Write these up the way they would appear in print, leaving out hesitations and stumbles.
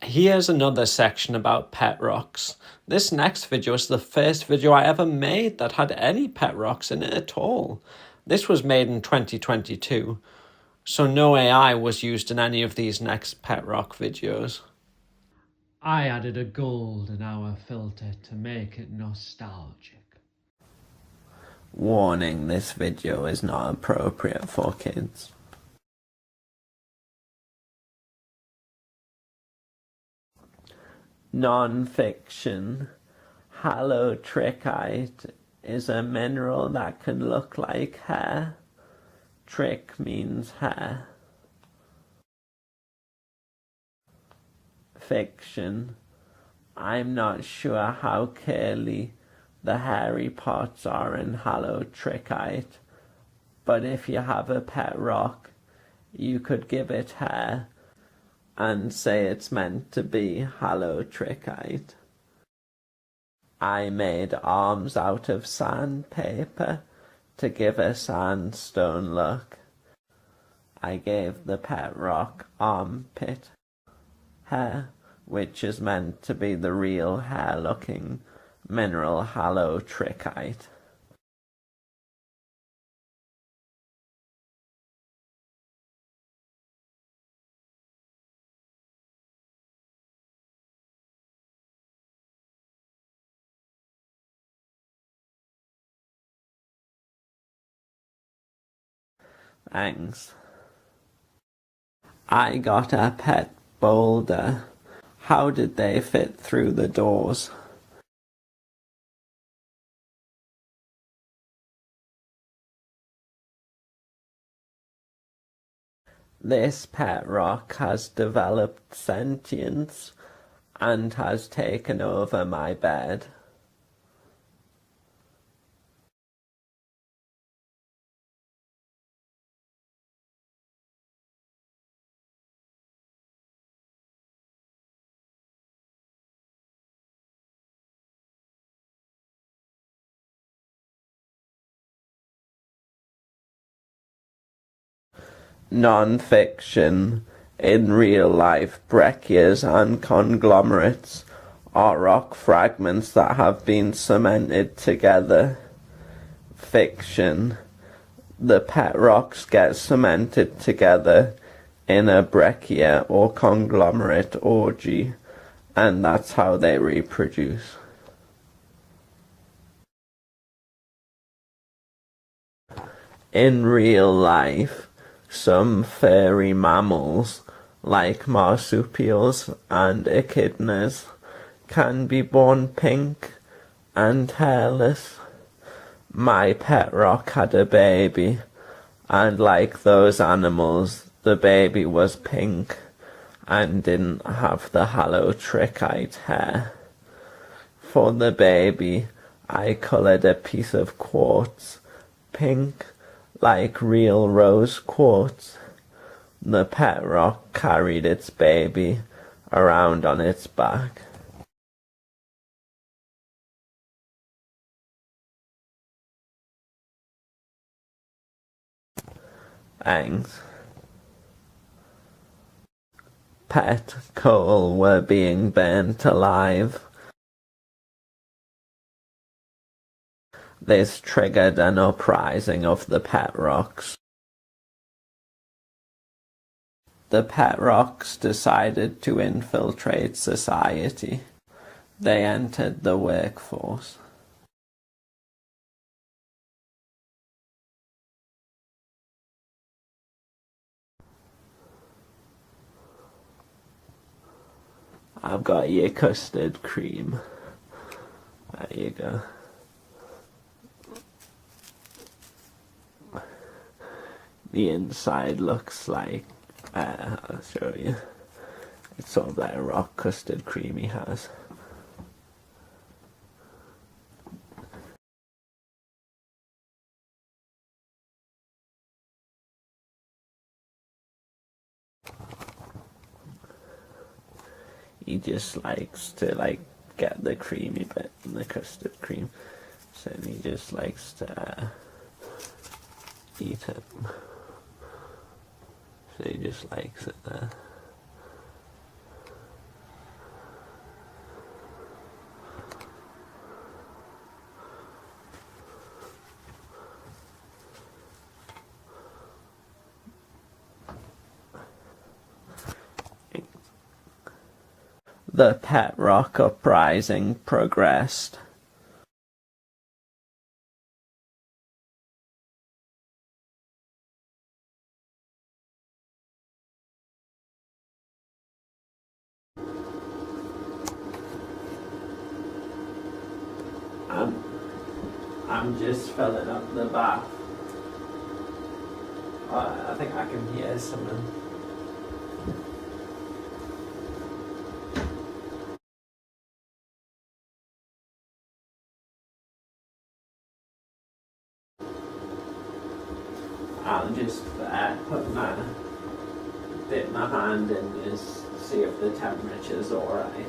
Here's another section about pet rocks. This next video is the first video I ever made that had any pet rocks in it at all. This was made in 2022, so no AI was used in any of these next pet rock videos. I added a golden hour filter to make it nostalgic. Warning, this video is not appropriate for kids. Non-fiction. Halotrichite is a mineral that can look like hair. Trick means hair. Fiction. I'm not sure how curly the hairy parts are in halotrichite, but if you have a pet rock, you could give it hair and say it's meant to be halotrichite. I made arms out of sandpaper to give a sandstone look. I gave the pet rock armpit hair, which is meant to be the real hair-looking mineral halotrichite. Thanks. I got a pet boulder. How did they fit through the doors? This pet rock has developed sentience and has taken over my bed. Non-fiction. In real life, breccias and conglomerates are rock fragments that have been cemented together. Fiction. The pet rocks get cemented together in a breccia or conglomerate orgy, and that's how they reproduce. In real life, some furry mammals, like marsupials and echidnas, can be born pink and hairless. My pet rock had a baby, and like those animals, the baby was pink and didn't have the halotrichite hair. For the baby, I coloured a piece of quartz pink, like real rose quartz. The pet rock carried its baby around on its back. Thanks. Pet coal were being burnt alive. This triggered an uprising of the pet rocks. The pet rocks decided to infiltrate society. They entered the workforce. I've got your custard cream. There you go. The inside looks like, I'll show you. It's sort of like a rock custard cream he has. He just likes to get the creamy bit in the custard cream, so he just likes to eat it. So he just likes it there. The pet rock uprising progressed. I'm just filling up the bath. I think I can hear someone. I'll just dip my hand in, just see if the temperature's alright.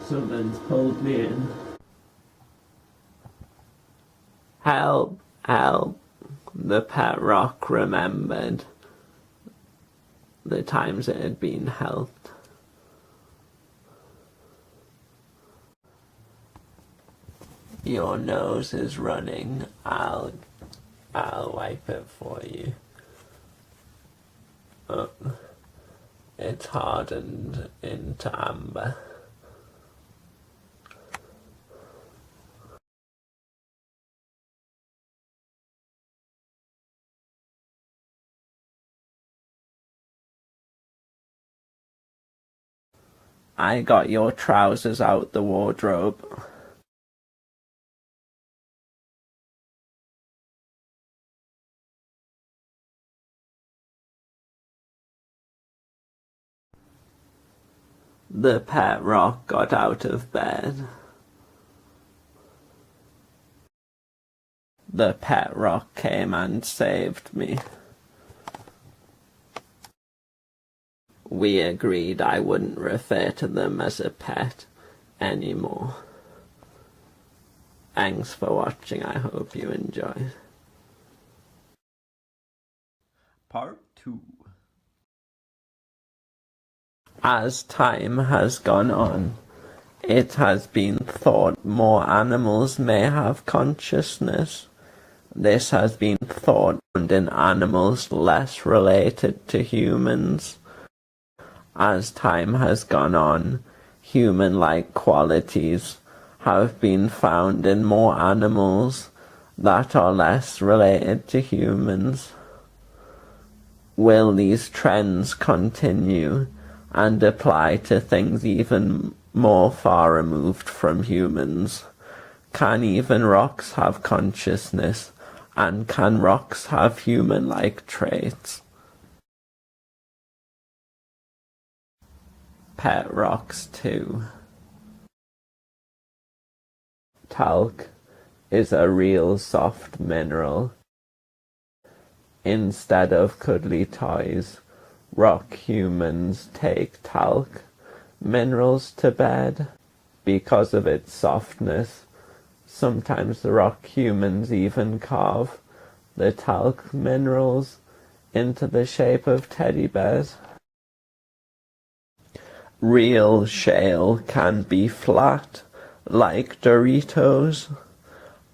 Someone's pulled me in. Help, help. The pet rock remembered the times it had been helped. Your nose is running. I'll wipe it for you. Oh, it's hardened into amber. I got your trousers out the wardrobe. The pet rock got out of bed. The pet rock came and saved me. We agreed I wouldn't refer to them as a pet anymore. Thanks for watching. I hope you enjoyed. Part 2. As time has gone on, it has been thought more animals may have consciousness. This has been thought in animals less related to humans. As time has gone on, human-like qualities have been found in more animals that are less related to humans. Will these trends continue and apply to things even more far removed from humans? Can even rocks have consciousness, and can rocks have human-like traits? Pet rocks 2. Talc is a real soft mineral. Instead of cuddly toys, rock humans take talc minerals to bed. Because of its softness, sometimes the rock humans even carve the talc minerals into the shape of teddy bears. Real shale can be flat, like Doritos.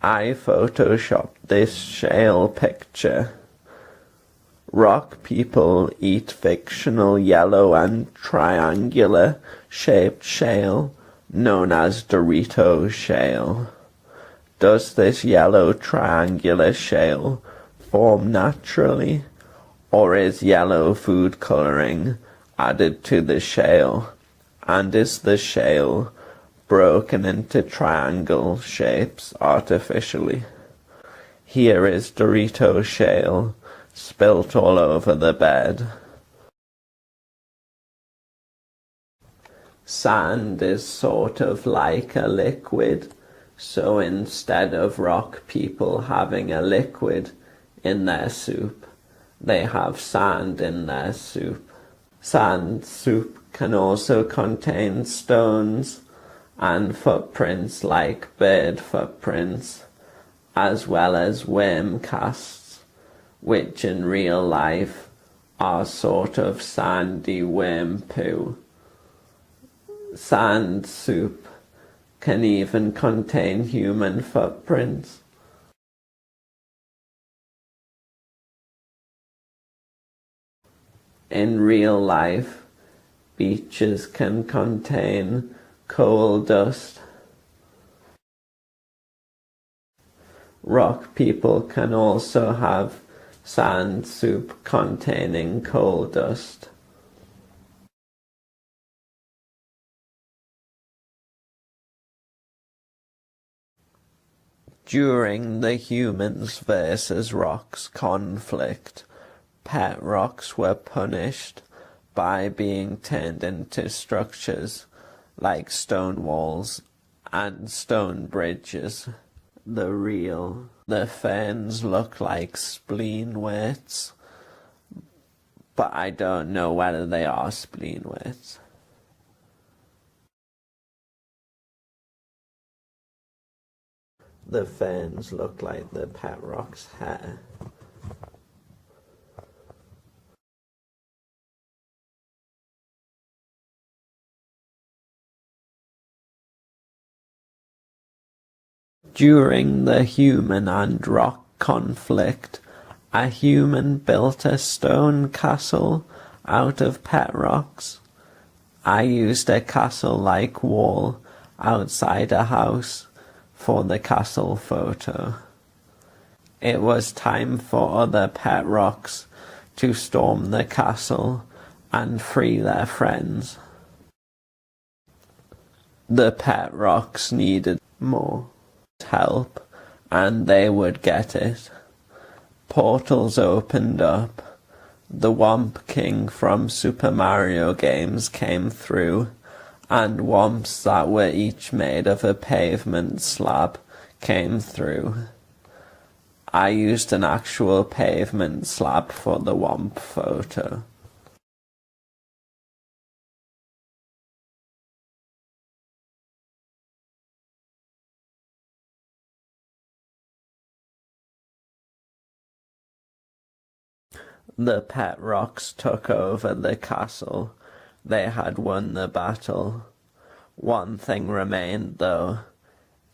I photoshopped this shale picture. Rock people eat fictional yellow and triangular shaped shale known as Dorito shale. Does this yellow triangular shale form naturally, or is yellow food coloring added to the shale? And is the shale broken into triangle shapes artificially? Here is Dorito shale spilt all over the bed. Sand is sort of like a liquid, so instead of rock people having a liquid in their soup, they have sand in their soup. Sand soup can also contain stones and footprints like bird footprints, as well as worm casts, which in real life are sort of sandy worm poo. Sand soup can even contain human footprints. In real life, beaches can contain coal dust. Rock people can also have sand soup containing coal dust. During the humans versus rocks conflict, pet rocks were punished by being turned into structures like stone walls and stone bridges. The ferns look like spleenworts, but I don't know whether they are spleenworts. The ferns look like the pet rock's hair. During the human and rock conflict, a human built a stone castle out of pet rocks. I used a castle-like wall outside a house for the castle photo. It was time for other pet rocks to storm the castle and free their friends. The pet rocks needed more help, and they would get it. Portals opened up. The Womp King from Super Mario games came through, and womps that were each made of a pavement slab came through. I used an actual pavement slab for the womp photo. The pet rocks took over the castle. They had won the battle. One thing remained, though.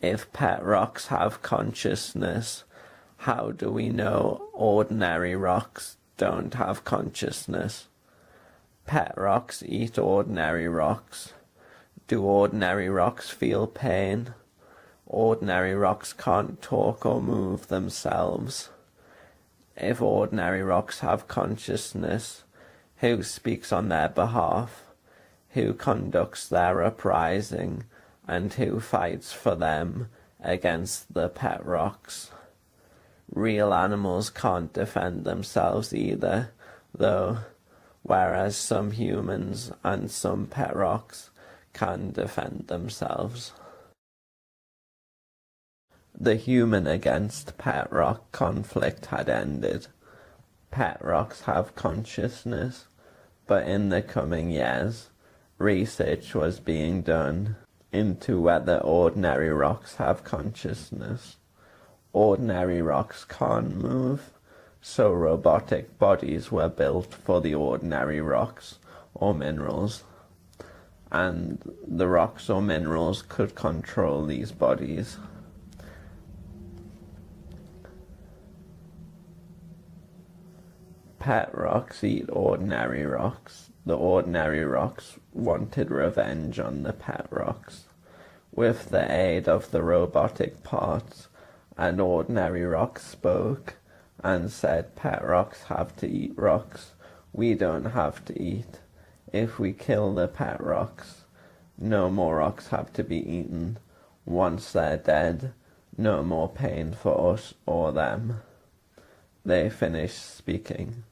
If pet rocks have consciousness, how do we know ordinary rocks don't have consciousness? Pet rocks eat ordinary rocks. Do ordinary rocks feel pain? Ordinary rocks can't talk or move themselves. If ordinary rocks have consciousness, who speaks on their behalf? Who conducts their uprising, and who fights for them against the pet rocks? Real animals can't defend themselves either, though, whereas some humans and some pet rocks can defend themselves. The human against pet rock conflict had ended. Pet rocks have consciousness, but in the coming years, research was being done into whether ordinary rocks have consciousness. Ordinary rocks can't move, so robotic bodies were built for the ordinary rocks or minerals, and the rocks or minerals could control these bodies. Pet rocks eat ordinary rocks. The ordinary rocks wanted revenge on the pet rocks. With the aid of the robotic parts, an ordinary rock spoke and said, "Pet rocks have to eat rocks. We don't have to eat. If we kill the pet rocks, no more rocks have to be eaten. Once they're dead, no more pain for us or them." They finished speaking.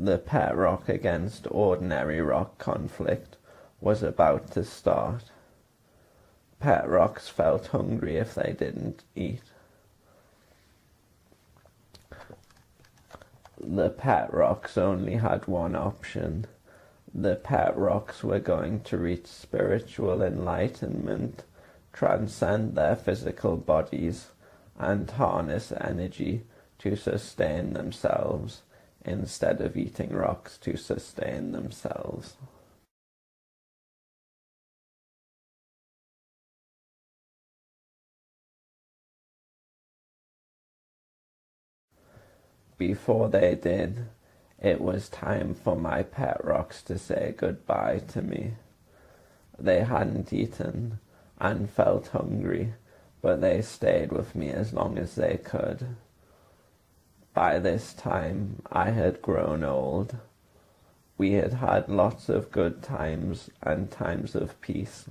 The pet rock against ordinary rock conflict was about to start. Pet rocks felt hungry if they didn't eat. The pet rocks only had one option. The pet rocks were going to reach spiritual enlightenment, transcend their physical bodies, and harness energy to sustain themselves, instead of eating rocks to sustain themselves. Before they did, it was time for my pet rocks to say goodbye to me. They hadn't eaten and felt hungry, but they stayed with me as long as they could. By this time, I had grown old. We had had lots of good times and times of peace.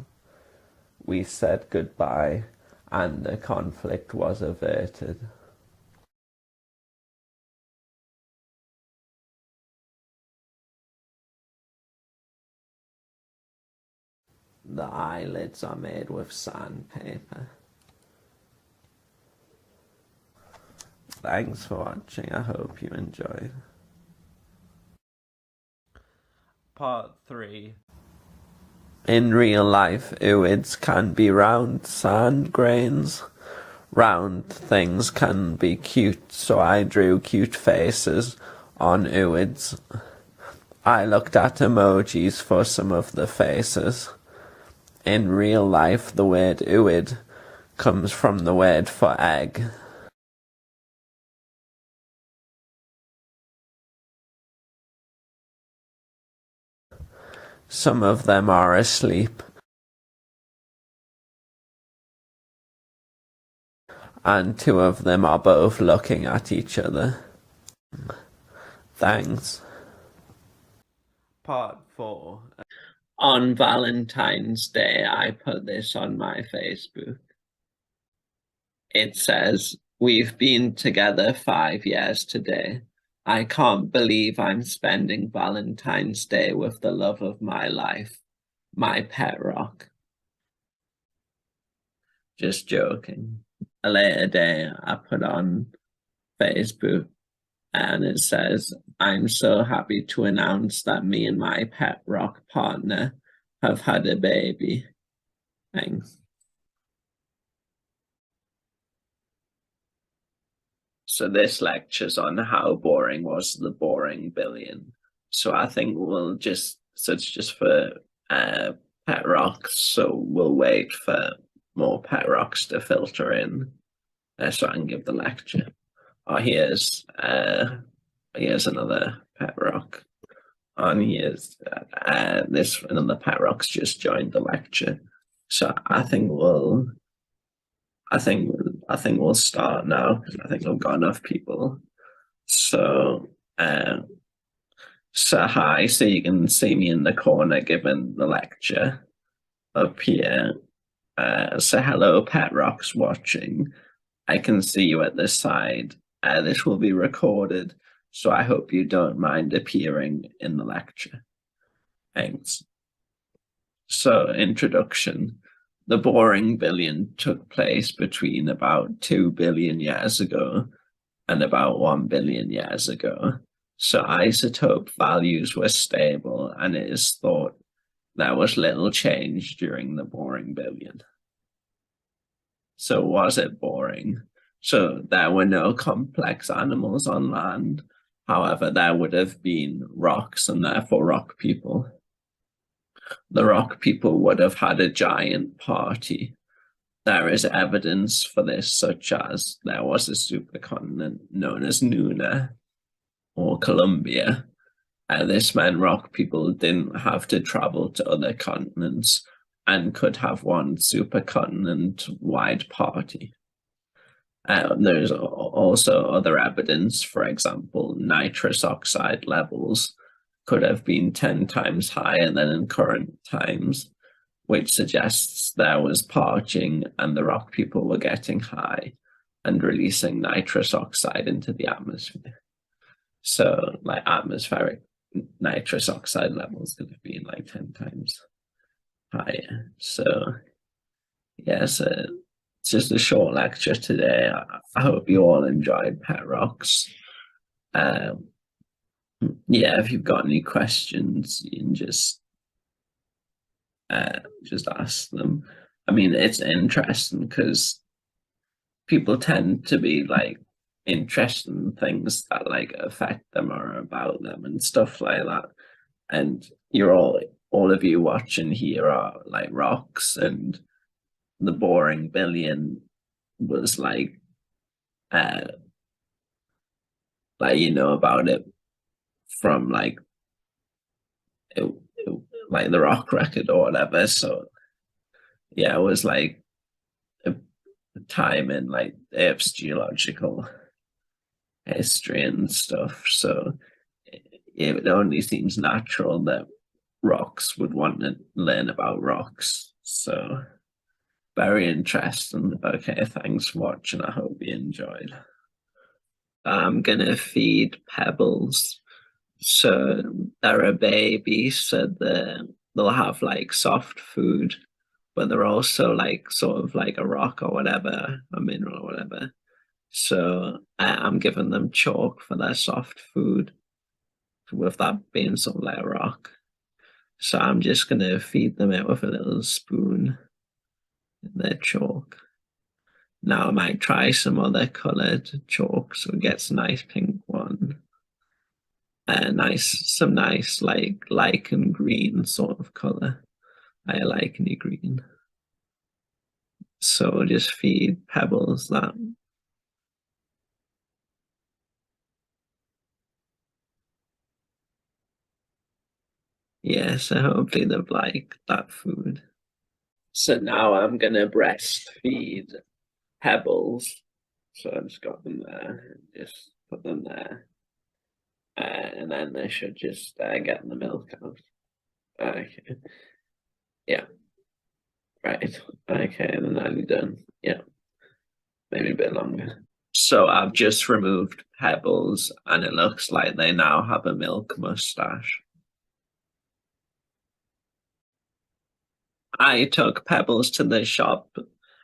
We said goodbye, and the conflict was averted. The eyelids are made with sandpaper. Thanks for watching. I hope you enjoyed. Part 3. In real life, ooids can be round sand grains. Round things can be cute, so I drew cute faces on ooids. I looked at emojis for some of the faces. In real life, the word ooid comes from the word for egg. Some of them are asleep, and two of them are both looking at each other. Thanks. Part 4. On Valentine's Day, I put this on my Facebook. It says, "We've been together 5 years today. I can't believe I'm spending Valentine's Day with the love of my life, my pet rock." Just joking. A later day, I put on Facebook and it says, "I'm so happy to announce that me and my pet rock partner have had a baby." Thanks. So this lecture's on how boring was the boring billion. So I think it's just for pet rocks, so we'll wait for more pet rocks to filter in so I can give the lecture. Oh, here's another pet rock. And here's this another pet rock's just joined the lecture. So I think we'll start now because I think we've got enough people. So hi, so you can see me in the corner giving the lecture up here. So hello, pet rocks watching. I can see you at the side. This will be recorded, so I hope you don't mind appearing in the lecture. Thanks. So, introduction. The boring billion took place between about 2 billion years ago and about 1 billion years ago. So isotope values were stable, and it is thought there was little change during the boring billion. So was it boring? So there were no complex animals on land. However, there would have been rocks and therefore rock people. The rock people would have had a giant party. There is evidence for this, such as there was a supercontinent known as Nuna or Columbia. This meant rock people didn't have to travel to other continents and could have one supercontinent-wide party. There's also other evidence, for example, nitrous oxide levels could have been 10 times higher than in current times, which suggests there was parching and the rock people were getting high and releasing nitrous oxide into the atmosphere. So, like, atmospheric nitrous oxide levels could have been like 10 times higher. So, yes, it's just a short lecture today. I hope you all enjoyed pet rocks. Yeah, if you've got any questions, you can just ask them. I mean, it's interesting because people tend to be like interested in things that like affect them or about them and stuff like that. And you're all of you watching here are like rocks, and the boring billion was like like you know about it from like like the rock record or whatever. So yeah, it was like a time in like Earth's geological history and stuff. So it only seems natural that rocks would want to learn about rocks. So very interesting. Okay, thanks for watching. I hope you enjoyed. I'm gonna feed Pebbles. So they're a baby, so they'll have like soft food, but they're also like sort of like a rock or whatever, a mineral or whatever. So I'm giving them chalk for their soft food, with that being sort of like a rock. So I'm just gonna feed them it with a little spoon, their chalk. Now I might try some other coloured chalk, so it gets a nice pink one. Some nice like lichen green sort of colour. I like any green. So just feed Pebbles that. Yeah, so hopefully they've like that food. So now I'm gonna breastfeed Pebbles. So I just got them there, just put them there. And then they should just get the milk out. Okay. Yeah. Right. Okay, and then I'm done. Yeah. Maybe a bit longer. So I've just removed Pebbles, and it looks like they now have a milk mustache. I took Pebbles to the shop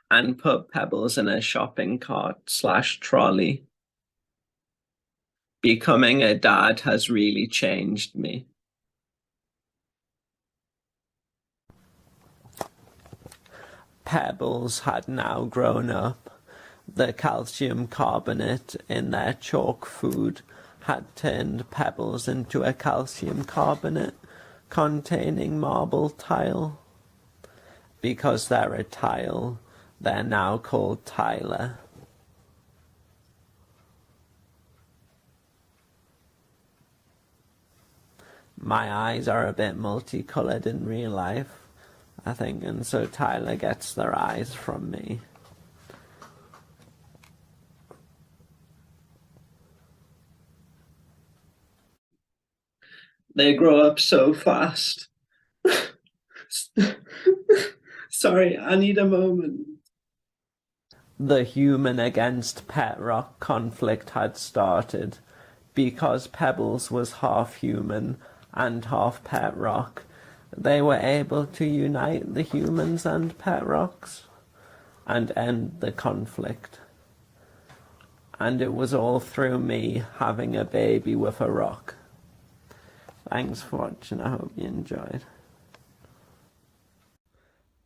and put Pebbles in a shopping cart/trolley. Becoming a dad has really changed me. Pebbles had now grown up. The calcium carbonate in their chalk food had turned Pebbles into a calcium carbonate containing marble tile. Because they're a tile, they're now called Tyler. My eyes are a bit multicolored in real life, I think, and so Tyler gets their eyes from me. They grow up so fast. Sorry, I need a moment. The human against pet rock conflict had started. Because Pebbles was half human and half pet rock, they were able to unite the humans and pet rocks and end the conflict. And it was all through me having a baby with a rock. Thanks for watching. I hope you enjoyed.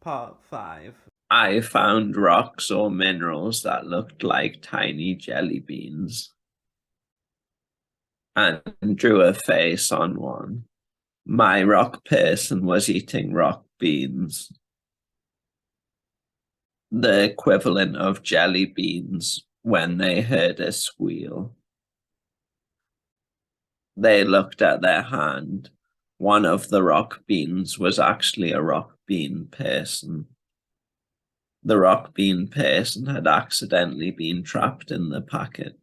Part 5. I found rocks or minerals that looked like tiny jelly beans and drew a face on one. My rock person was eating rock beans, the equivalent of jelly beans when they heard a squeal. They looked at their hand. One of the rock beans was actually a rock bean person. The rock bean person had accidentally been trapped in the packet.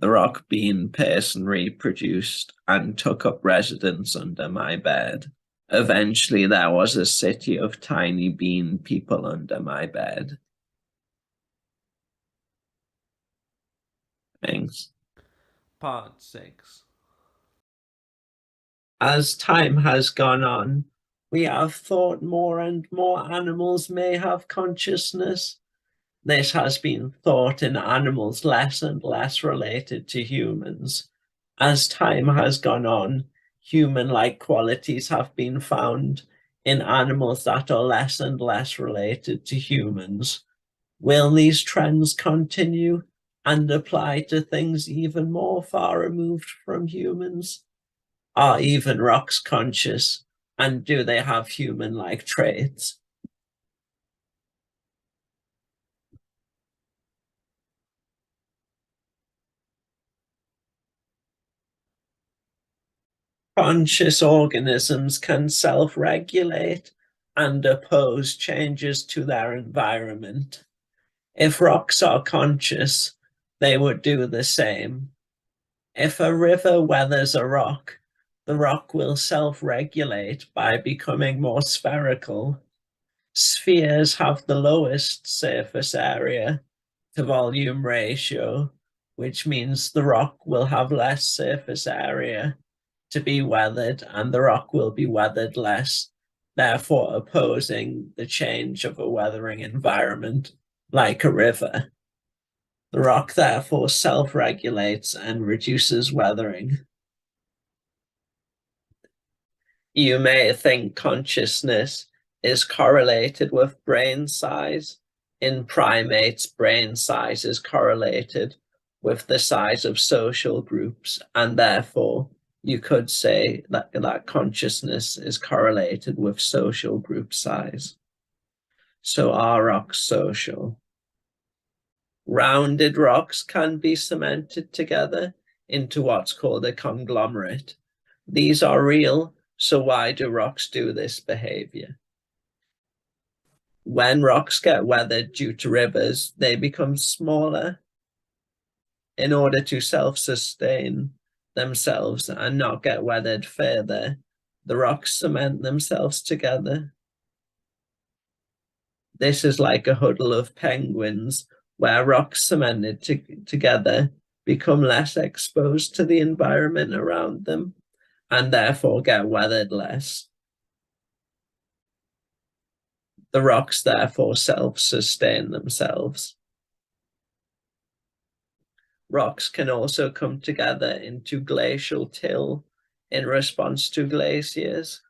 The rock bean person reproduced and took up residence under my bed. Eventually, there was a city of tiny bean people under my bed. Thanks. Part 6. As time has gone on, we have thought more and more animals may have consciousness. This has been thought in animals less and less related to humans. As time has gone on, human-like qualities have been found in animals that are less and less related to humans. Will these trends continue and apply to things even more far removed from humans? Are even rocks conscious, and do they have human-like traits? Conscious organisms can self-regulate and oppose changes to their environment. If rocks are conscious, they would do the same. If a river weathers a rock, the rock will self-regulate by becoming more spherical. Spheres have the lowest surface area to volume ratio, which means the rock will have less surface area to be weathered and the rock will be weathered less, therefore opposing the change of a weathering environment like a river. The rock therefore self-regulates and reduces weathering. You may think consciousness is correlated with brain size. In primates, brain size is correlated with the size of social groups, and therefore you could say that consciousness is correlated with social group size. So are rocks social? Rounded rocks can be cemented together into what's called a conglomerate. These are real, so why do rocks do this behavior? When rocks get weathered due to rivers, they become smaller in order to self-sustain themselves and not get weathered further. The rocks cement themselves together. This is like a huddle of penguins where rocks cemented together become less exposed to the environment around them and therefore get weathered less. The rocks therefore self-sustain themselves. Rocks can also come together into glacial till in response to glaciers.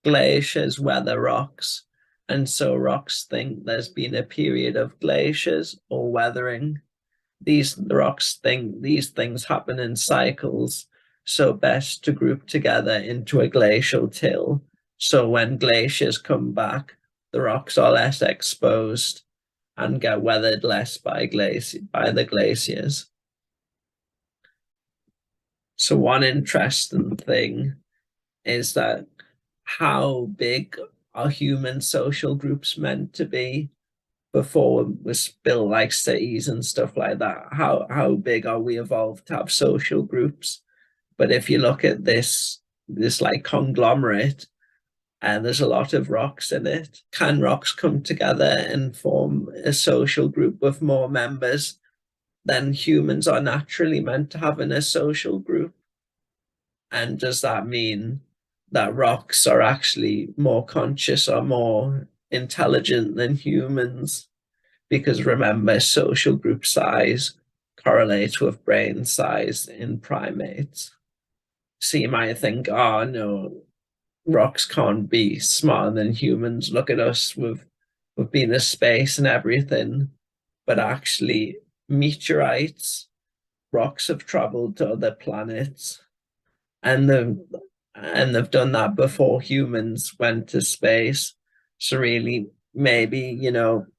Glaciers weather rocks, and so rocks think there's been a period of glaciers or weathering. The rocks think these things happen in cycles, so best to group together into a glacial till. So when glaciers come back, the rocks are less exposed and get weathered less by the glaciers. So one interesting thing is that how big are human social groups meant to be before we built like cities and stuff like that? How big are we evolved to have social groups? But if you look at this like conglomerate, and there's a lot of rocks in it. Can rocks come together and form a social group with more members than humans are naturally meant to have in a social group? And does that mean that rocks are actually more conscious or more intelligent than humans? Because remember, social group size correlates with brain size in primates. So you might think, oh no, rocks can't be smarter than humans. Look at us, we've been to space and everything. But actually, meteorites, rocks have traveled to other planets, and they've done that before humans went to space. So really, maybe,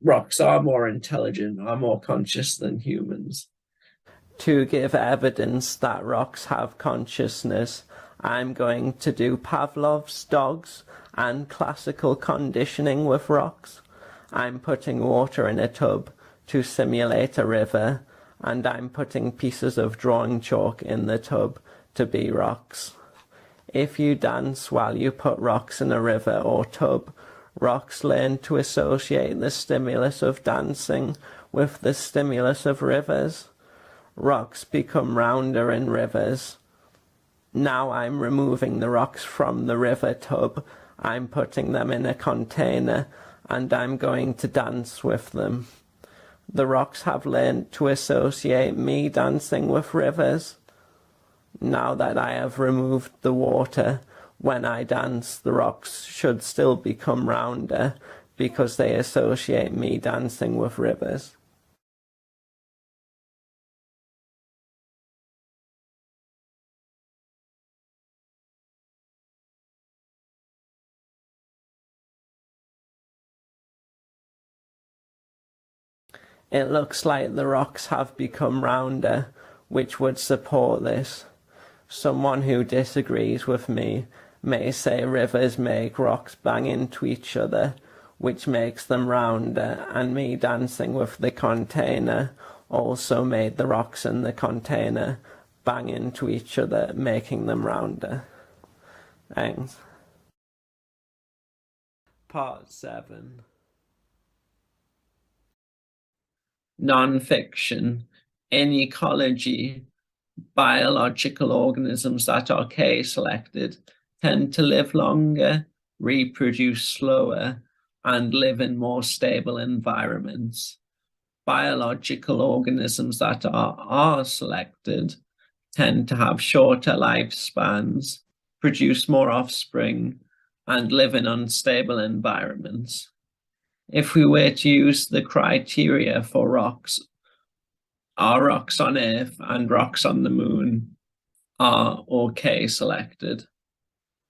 rocks are more intelligent, are more conscious than humans. To give evidence that rocks have consciousness, I'm going to do Pavlov's dogs and classical conditioning with rocks. I'm putting water in a tub to simulate a river, and I'm putting pieces of drawing chalk in the tub to be rocks. If you dance while you put rocks in a river or tub, rocks learn to associate the stimulus of dancing with the stimulus of rivers. Rocks become rounder in rivers. Now I'm removing the rocks from the river tub. I'm putting them in a container and I'm going to dance with them. The rocks have learned to associate me dancing with rivers. Now that I have removed the water, when I dance, the rocks should still become rounder because they associate me dancing with rivers. It looks like the rocks have become rounder, which would support this. Someone who disagrees with me may say rivers make rocks bang into each other, which makes them rounder, and me dancing with the container also made the rocks in the container bang into each other, making them rounder. Thanks. Part 7. Non-fiction. In ecology, biological organisms that are K-selected tend to live longer, reproduce slower, and live in more stable environments. Biological organisms that are R-selected tend to have shorter lifespans, produce more offspring, and live in unstable environments. If we were to use the criteria for rocks, are rocks on Earth and rocks on the Moon R or K selected?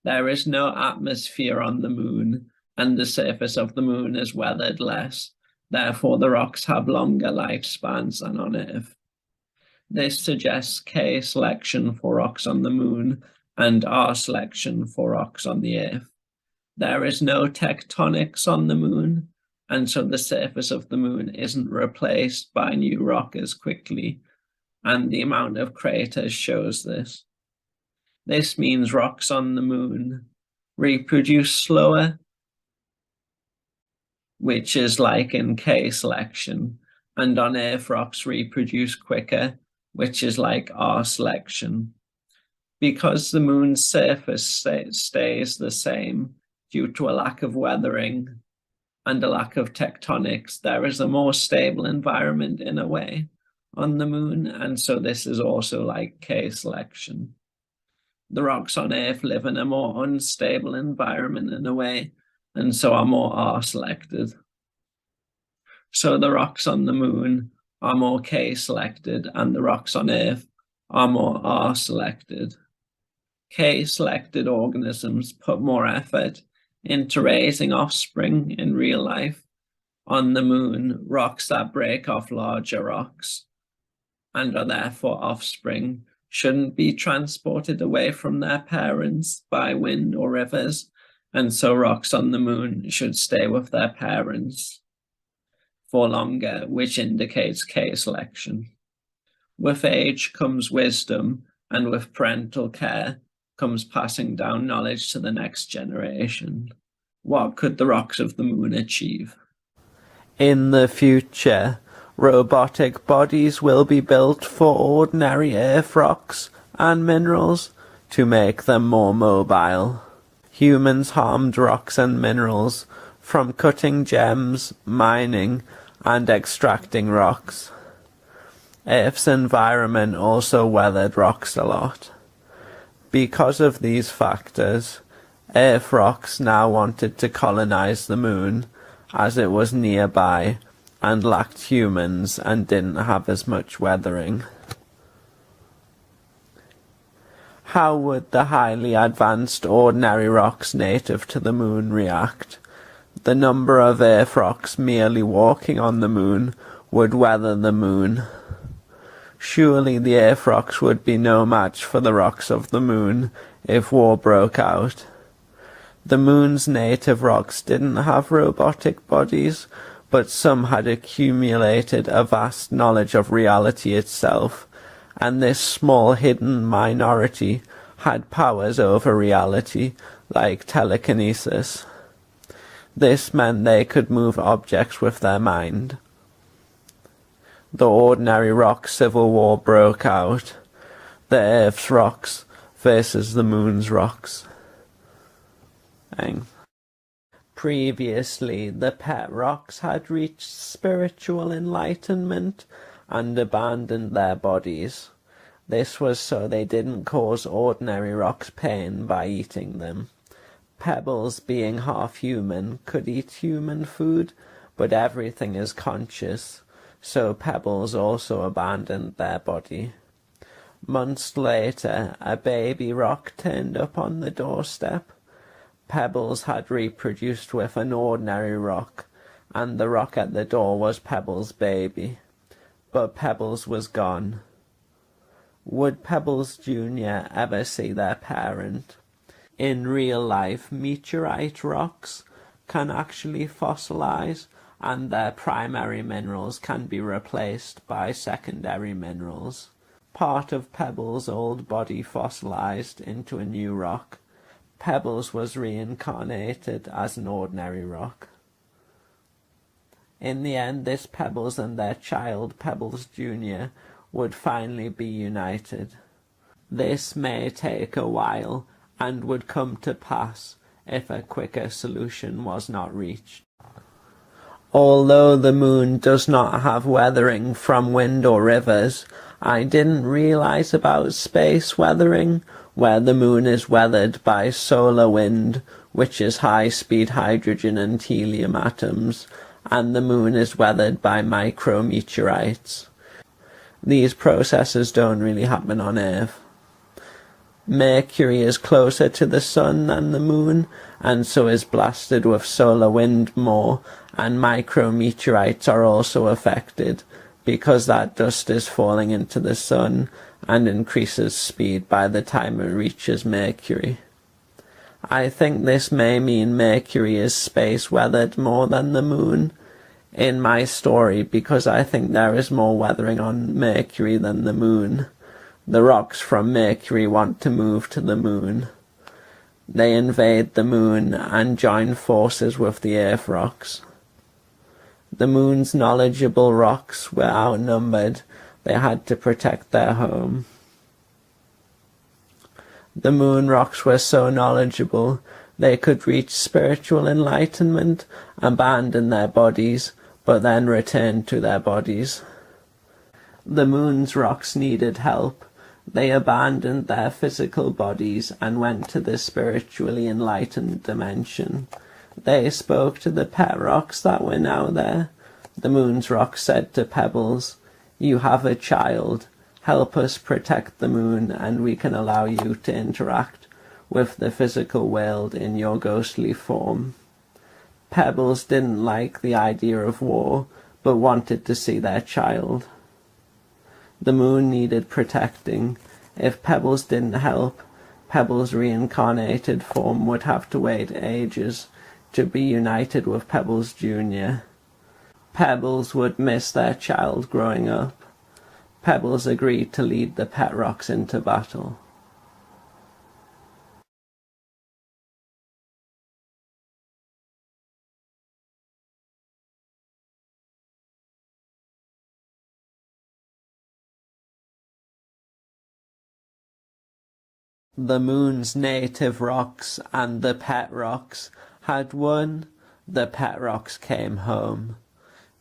There is no atmosphere on the Moon, and the surface of the Moon is weathered less. Therefore, the rocks have longer lifespans than on Earth. This suggests K selection for rocks on the Moon and R selection for rocks on the Earth. There is no tectonics on the Moon, and so the surface of the Moon isn't replaced by new rock as quickly, and the amount of craters shows this. This means rocks on the Moon reproduce slower, which is like in K selection, and on Earth rocks reproduce quicker, which is like R selection. Because the Moon's surface stays the same due to a lack of weathering and a lack of tectonics, there is a more stable environment in a way on the Moon, and so this is also like K selection. The rocks on Earth live in a more unstable environment in a way, and so are more R selected. So the rocks on the Moon are more K selected, and the rocks on Earth are more R selected. K selected organisms put more effort into raising offspring in real life. On the Moon, rocks that break off larger rocks and are therefore offspring shouldn't be transported away from their parents by wind or rivers, and so rocks on the Moon should stay with their parents for longer, which indicates K selection. With age comes wisdom, and with parental care comes passing down knowledge to the next generation. What could the rocks of the Moon achieve? In the future, robotic bodies will be built for ordinary Earth rocks and minerals to make them more mobile. Humans harmed rocks and minerals from cutting gems, mining, and extracting rocks. Earth's environment also weathered rocks a lot. Because of these factors, Earth rocks now wanted to colonize the Moon, as it was nearby and lacked humans and didn't have as much weathering. How would the highly advanced ordinary rocks native to the Moon react? The number of Earth rocks merely walking on the Moon would weather the Moon. Surely the Earth rocks would be no match for the rocks of the Moon if war broke out. The Moon's native rocks didn't have robotic bodies, but some had accumulated a vast knowledge of reality itself, and this small hidden minority had powers over reality, like telekinesis. This meant they could move objects with their mind. The ordinary rock civil war broke out, the Earth's rocks versus the Moon's rocks. Previously, the pet rocks had reached spiritual enlightenment and abandoned their bodies. This was so they didn't cause ordinary rocks pain by eating them. Pebbles, being half human, could eat human food, but everything is conscious, so Pebbles also abandoned their body. Months later, a baby rock turned up on the doorstep. Pebbles had reproduced with an ordinary rock, and the rock at the door was Pebbles' baby. But Pebbles was gone. Would Pebbles Jr. ever see their parent? In real life, meteorite rocks can actually fossilize, and their primary minerals can be replaced by secondary minerals. Part of Pebbles' old body fossilized into a new rock. Pebbles was reincarnated as an ordinary rock. In the end, this Pebbles and their child, Pebbles Jr., would finally be united. This may take a while, and would come to pass if a quicker solution was not reached. Although the moon does not have weathering from wind or rivers, I didn't realize about space weathering, where the moon is weathered by solar wind, which is high-speed hydrogen and helium atoms, and the moon is weathered by micrometeorites. These processes don't really happen on Earth. Mercury is closer to the sun than the moon, and so is blasted with solar wind more, and micrometeorites are also affected, because that dust is falling into the sun and increases speed by the time it reaches Mercury. I think this may mean Mercury is space weathered more than the moon in my story, because I think there is more weathering on Mercury than the moon. The rocks from Mercury want to move to the moon. They invade the moon and join forces with the Earth rocks. The moon's knowledgeable rocks were outnumbered. They had to protect their home. The moon rocks were so knowledgeable they could reach spiritual enlightenment, abandon their bodies, but then return to their bodies. The moon's rocks needed help. They abandoned their physical bodies and went to the spiritually enlightened dimension. They spoke to the pet rocks that were now there. The moon's rocks said to Pebbles, "You have a child. Help us protect the moon, and we can allow you to interact with the physical world in your ghostly form." Pebbles didn't like the idea of war, but wanted to see their child. The moon needed protecting. If Pebbles didn't help, Pebbles' reincarnated form would have to wait ages to be united with Pebbles Jr. Pebbles would miss their child growing up. Pebbles agreed to lead the pet rocks into battle. The moon's native rocks and the pet rocks had won. The pet rocks came home.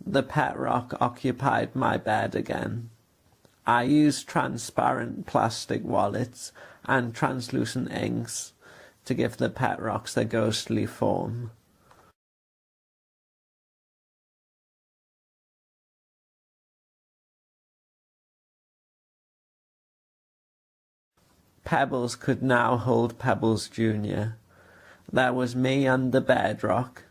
The pet rock occupied my bed again. I used transparent plastic wallets and translucent inks to give the pet rocks their ghostly form. Pebbles could now hold Pebbles Jr. That was me and the bedrock.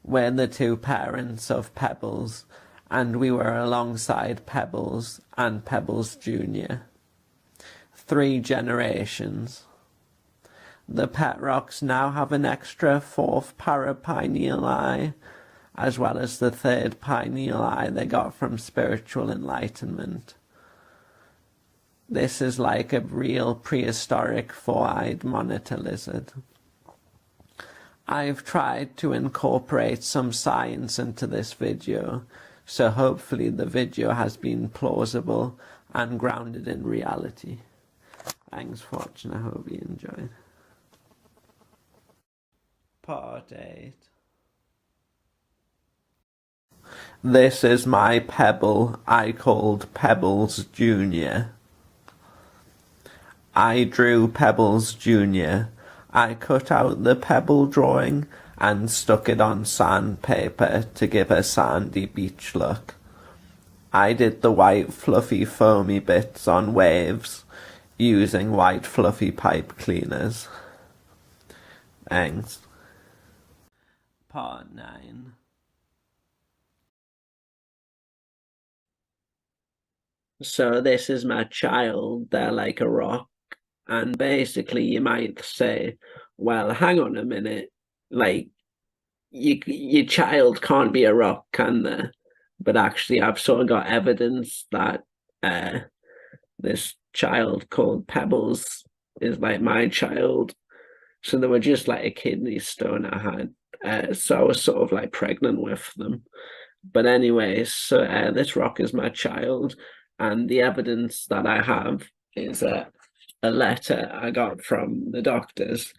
We're the two parents of Pebbles, and we were alongside Pebbles and Pebbles Jr. 3 generations. The pet rocks now have an extra 4th parapineal eye, as well as the 3rd pineal eye they got from spiritual enlightenment. This is like a real prehistoric 4-eyed monitor lizard. I've tried to incorporate some science into this video, so hopefully the video has been plausible and grounded in reality. Thanks for watching, I hope you enjoyed. Part 8. This is my pebble I called Pebbles Jr. I drew Pebbles Jr. I cut out the pebble drawing and stuck it on sandpaper to give a sandy beach look. I did the white fluffy foamy bits on waves using white fluffy pipe cleaners. Thanks. Part 9. So this is my child, they're like a rock. And basically you might say, well, hang on a minute, like your child can't be a rock, can they? But actually I've sort of got evidence that this child called Pebbles is like my child. So they were just like a kidney stone I had. So I was sort of like pregnant with them. But anyway, so this rock is my child, and the evidence that I have is a letter I got from the doctors,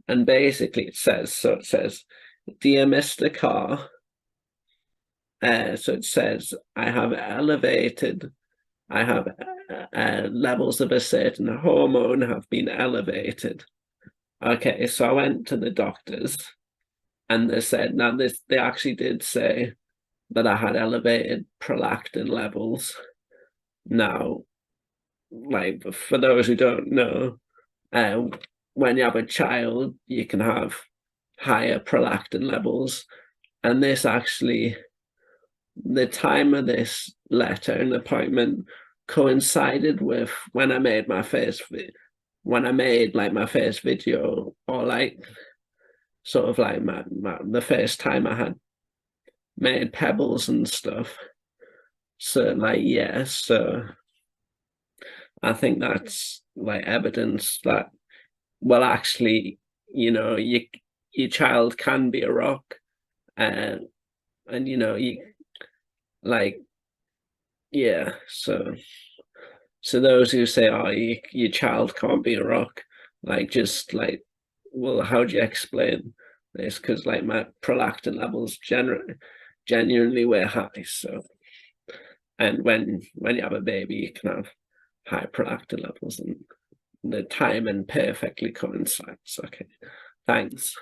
and basically it says, "Dear Mr. Carr," so it says I have levels of a certain hormone have been elevated. Okay, so I went to the doctors, and they said, now they actually did say that I had elevated prolactin levels. Now, like for those who don't know, uh, when you have a child, you can have higher prolactin levels, and this actually, the time of this letter and appointment coincided with when I made my first my first video, or like sort of like the first time I had made pebbles and stuff. So like yeah, so I think that's like evidence that, well, actually, your child can be a rock, and you like yeah. So those who say, oh, your child can't be a rock, like just like, well, how do you explain this? Because like my prolactin levels genuinely were high. So, and when you have a baby, you can have high prolactin levels, and the timing perfectly coincides. Okay, thanks.